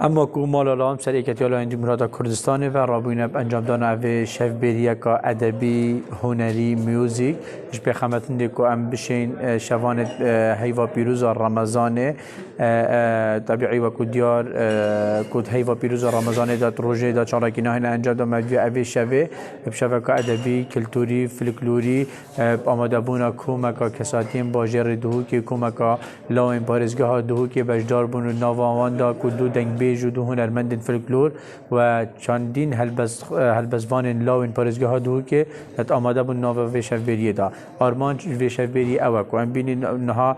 اما کو مالالام سر اکتیالا این جمهوریت کردستان و رابطه انجام دادن اوه شف بریه که ادبی هنری میوزیک اش بخمتن دی که ام بشین شوان هیوا پیروز رمضان طبیعی و کدیار کد هیوا پیروز رمضان داد روزه داد چراکی نه انجام دادن مدوی اوه شوه بشوه که ادبی کلتوری فلکلوری آماده بونا کومکا کساتیم باجر دهو که کومکا لاین پارزگاه دهو که بجدار بونو نوان دا کدو دنگ بیجود و هنرمند فلکلور و چندین هلبزوان لاین پارزگاه دهو که نت آماده بون ناو ویشفبری دا آرمان ویشفبری اوکو ام بینی نها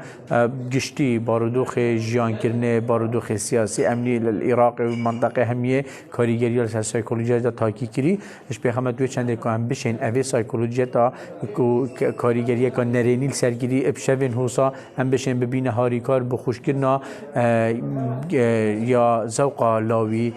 گشتی بارودوخ جیان کرنه بارودوخ سیاسی امنی العراق و منطقه همیه کاریگری و سایکولوژی دا تاکی کری اش بخمت دوی چنده که هم بشین اوی سایکولوژی دا کاریگری که نرینیل سرگیری ابشوین حوصا هم بشین ببینه هاریکار بخوشکرنا یا زوقا لاوی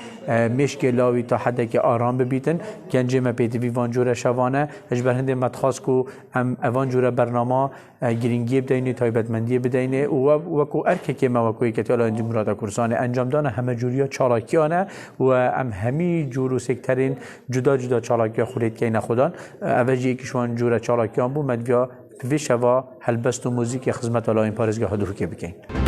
مشک لاوی تا حد که آرام ببیتن گنجه ما پیتوی وانجور شوانه اجبر هنده متخاص کو ام وانجور برنامه گرینگی بدینه تایبتمندی بدینه و وکو ارکه که ما وکوی که تالا جمهوریت کردستان انجام دانه همه جوریا چالاکیانه و ام همی جورو سکترین جدا چالاکی خودت که نخودان اوجی کشوان جور چالاکیان بو مدویا في شوا هلبست موزيك خدمت على این پارزگاه دو که بکن